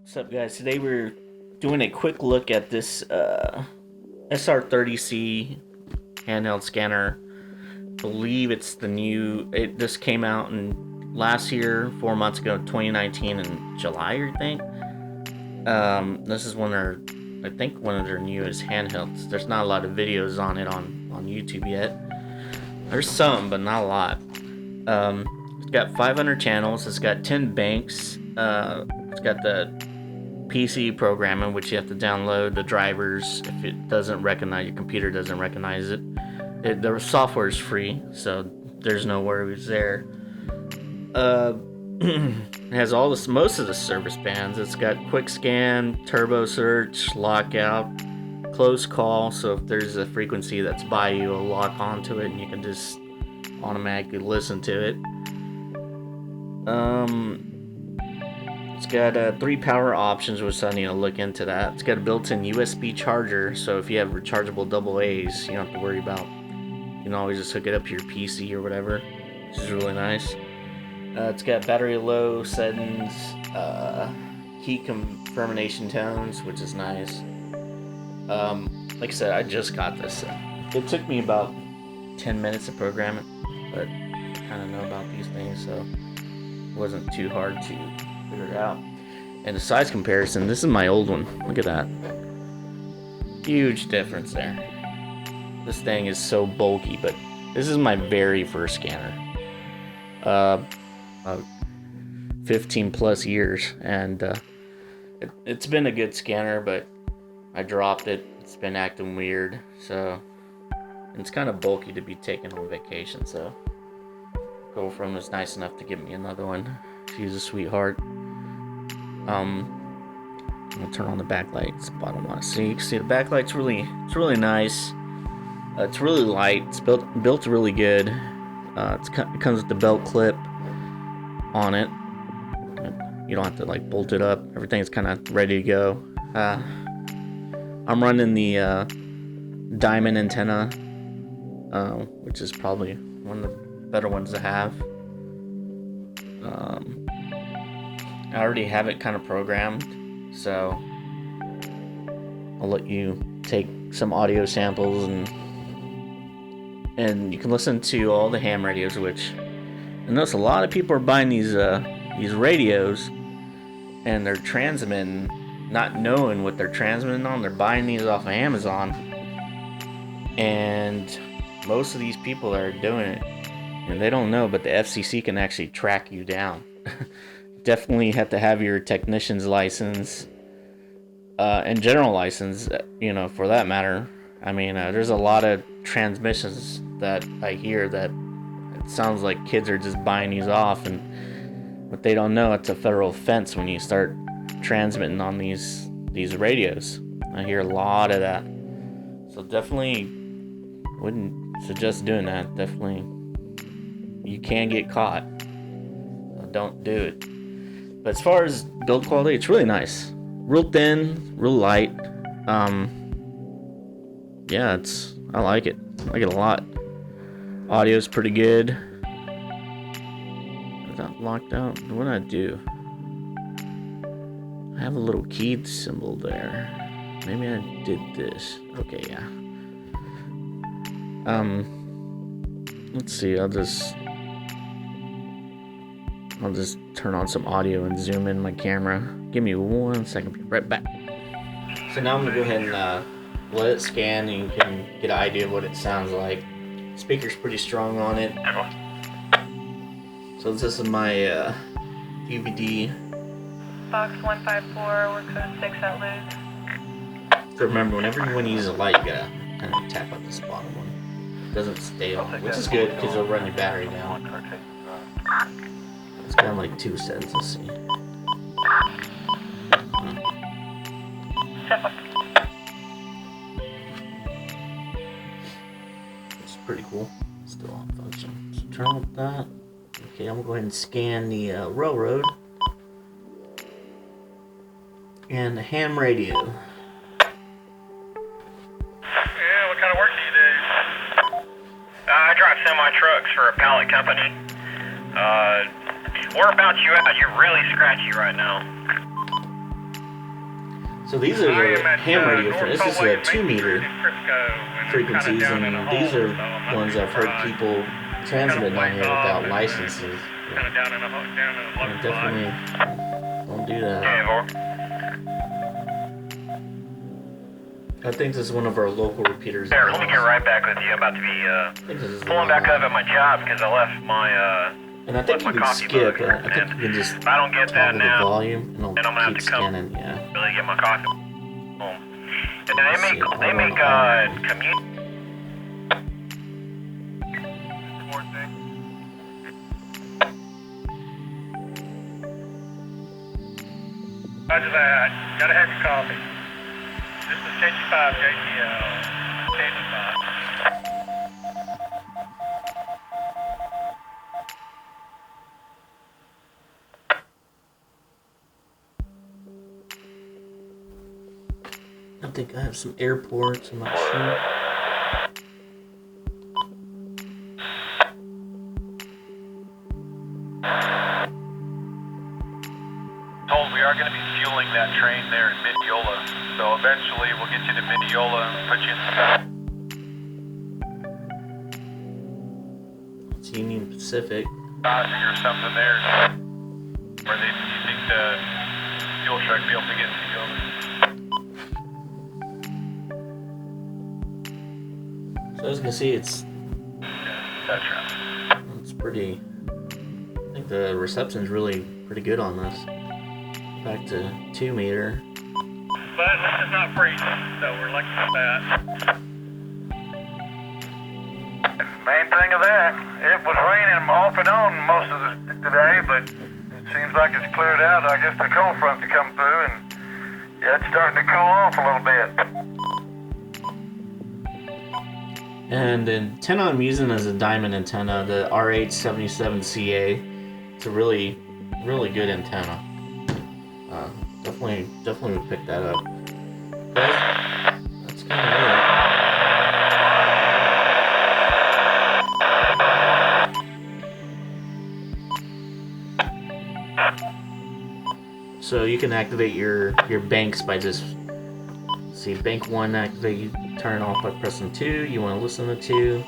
What's up, guys? Today we're doing a quick look at this SR30C handheld scanner. I believe it's the new. This came out in last year, 4 months ago, 2019, in July, I think. This is one of one of their newest handhelds. There's not a lot of videos on it on YouTube yet. There's some, but not a lot. It's got 500 channels. It's got 10 banks. It's got the PC programming, which you have to download the drivers if it doesn't recognize, your computer doesn't recognize it. The software is free, so there's no worries there. It has most of the service bands. It's got quick scan, turbo search, lockout, close call, so if there's a frequency that's by you, it'll lock onto it and you can just automatically listen to it. It's got 3 power options, which I need to look into that. It's got a built-in USB charger, so if you have rechargeable AA's, you don't have to worry about. You can always just hook it up to your PC or whatever, which is really nice. It's got battery low settings, heat confirmation tones, which is nice. Like I said, I just got this. It took me about 10 minutes to program it, but I kind of know about these things, so it wasn't too hard to figure it out. And the size comparison, this is my old one. Look at that. Huge difference there. This thing is so bulky, but this is my very first scanner. 15 plus years, and it's been a good scanner, but I dropped it. It's been acting weird, so it's kind of bulky to be taken on vacation, so girlfriend was nice enough to give me another one. She's a sweetheart. I'm gonna turn on the backlights, but I don't want to see. You can see the backlight's it's really nice. It's really light. It's built really good. It comes with the belt clip on it. You don't have to bolt it up. Everything's kind of ready to go. I'm running the Diamond antenna, which is probably one of the better ones to have. I already have it kind of programmed, so I'll let you take some audio samples and you can listen to all the ham radios, which I notice a lot of people are buying these radios and they're transmitting, not knowing what they're transmitting on. They're buying these off of Amazon, and most of these people are doing it and they don't know, but the FCC can actually track you down. Definitely have to have your technician's license and general license, for that matter. I mean, there's a lot of transmissions that I hear that it sounds like kids are just buying these off, and what they don't know, it's a federal offense when you start transmitting on these radios. I hear a lot of that, so definitely wouldn't suggest doing that. Definitely, you can get caught, so don't do it. But as far as build quality, it's really nice. Real thin, real light. Yeah, I like it. I like it a lot. Audio's pretty good. Is that locked out? What did I do? I have a little key symbol there. Maybe I did this. Okay, yeah. Let's see. I'll just turn on some audio and zoom in my camera. Give me 1 second. Be right back. So now I'm gonna go ahead and let it scan, and you can get an idea of what it sounds like. Speaker's pretty strong on it. So this is my DVD. Box 154, we're code 6 at Luz. So remember, whenever you want to use a light, you gotta kind of tap on this bottom one. It doesn't stay on, which is good because it'll run your battery down. It's got like 2 cents. Let's see. It's pretty cool. Still on function. So turn off that. Okay, I'm gonna go ahead and scan the railroad and the ham radio. Yeah, what kind of work do you do? I drive semi-trucks for a pallet company. Whereabouts you at? You're really scratchy right now. So these are the ham radio frequencies. This is a 2 meter frequencies, and these are ones I've heard people transmit on here without licenses. And definitely don't do that. I think this is one of our local repeaters. There, let me get right back with you. I'm about to be pulling back up at my job because I left my and I think you can skip. I think you can just if I don't get that toggle now, the volume, and then I'm it'll gonna have keep to come scanning. Yeah. really get my coffee home. And they make commute. Roger that. Gotta have your coffee. This is KG5 JTL. KG5. I think I have some airports. I'm not sure. Told we are going to be fueling that train there in Mineola, so eventually we'll get you to Mineola and put you in It's Union Pacific. crossing or something there, where you think the fuel truck be able to get to Mineola. So as you can see, it's That's right. pretty. I think the reception's really pretty good on this. Back to 2 meter. But at least it's not freezing, so we're lucky with that. Main thing of that, it was raining off and on most of the today, but it seems like it's cleared out. I guess the cold front to come through, and yeah, it's starting to cool off a little bit. And the antenna I'm using is a Diamond antenna, the RH77CA. It's a really good antenna. Definitely would pick that up. But that's kind of it. So you can activate your banks by just bank 1 activate. You turn it off by pressing 2. You want to listen to 2,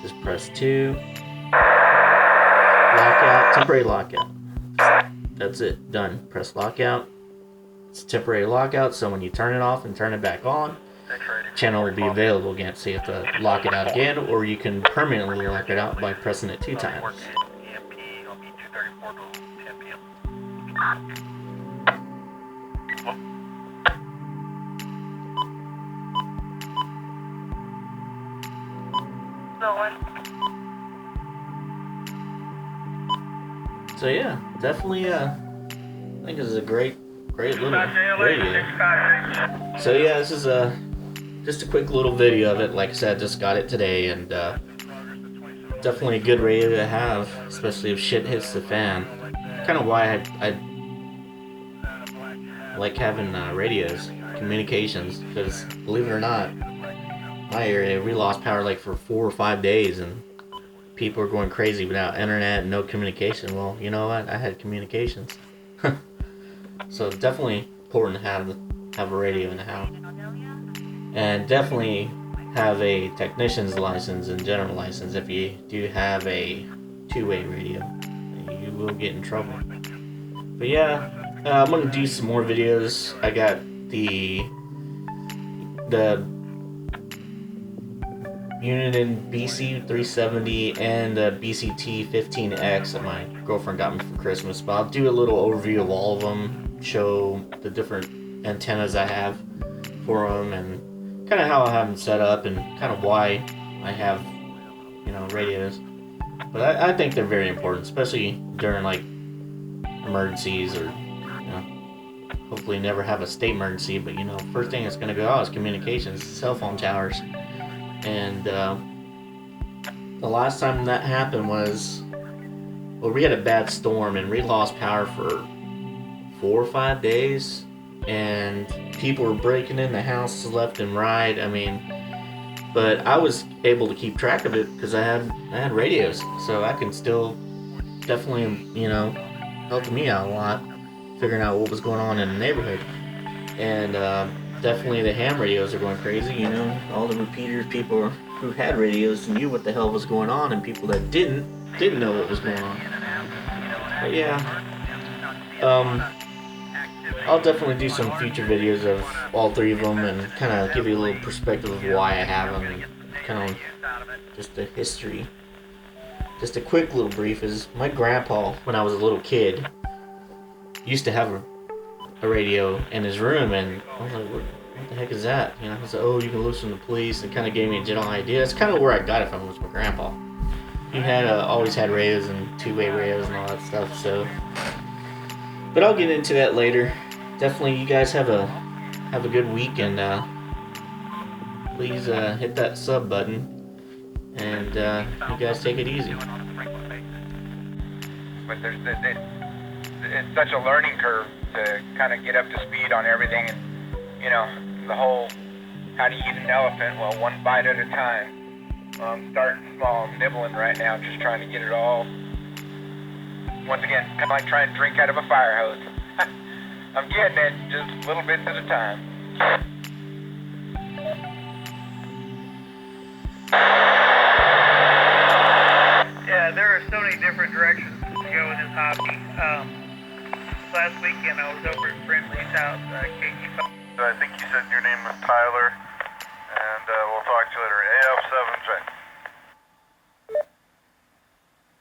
just press 2. Lockout, temporary lockout. That's it, done. Press lockout. It's a temporary lockout, so when you turn it off and turn it back on, channel will be available again. So you have to lock it out again, or you can permanently lock it out by pressing it 2 times. EMP will be 2:34 to 10 p.m. So yeah, definitely I think this is a great little radio. So yeah, this is just a quick little video of it. Like I said, just got it today, and definitely a good radio to have, especially if shit hits the fan. Kind of why I like having radios, communications, because believe it or not, my area we lost power like for 4 or 5 days, and people are going crazy without internet and no communication. Well, you know what? I had communications. So definitely important to have a radio in the house, and definitely have a technician's license and general license. If you do have a 2-way radio, you will get in trouble. But yeah, I'm gonna do some more videos. I got the Uniden BC370 and the BCT15X that my girlfriend got me for Christmas. But I'll do a little overview of all of them, show the different antennas I have for them, and kind of how I have them set up, and kind of why I have, radios. But I think they're very important, especially during like emergencies, or hopefully never have a state emergency. But first thing that's going to go out is communications, cell phone towers. And the last time that happened was, we had a bad storm and we lost power for 4 or 5 days, and people were breaking in the houses left and right. But I was able to keep track of it because I had radios, so I can still definitely helping me out a lot, figuring out what was going on in the neighborhood. And definitely the ham radios are going crazy, you know. All the repeaters, people who had radios knew what the hell was going on, and people that didn't know what was going on. But yeah, I'll definitely do some future videos of all three of them and kind of give you a little perspective of why I have them and kind of just the history. Just a quick little brief is my grandpa, when I was a little kid, used to have a radio in his room, and I was like, what the heck is that? You know, I said, oh, you can listen to police, and kind of gave me a general idea. That's kind of where I got it from, was my grandpa. He had always had radios and two-way radios and all that stuff, so. But I'll get into that later. Definitely, you guys have a good week, and please hit that sub button, and you guys take it easy. But it's such a learning curve to kind of get up to speed on everything, and you know, the whole how to eat an elephant, well, one bite at a time. I'm starting small, I'm nibbling right now, just trying to get it all. Once again, kind of like trying to drink out of a fire hose. I'm getting it, just little bits at a time. Yeah, there are so many different directions to go in this hobby. Last weekend I was over at Friendly's house, KG5. I think you said your name was Tyler, and we'll talk to you later. AF7J.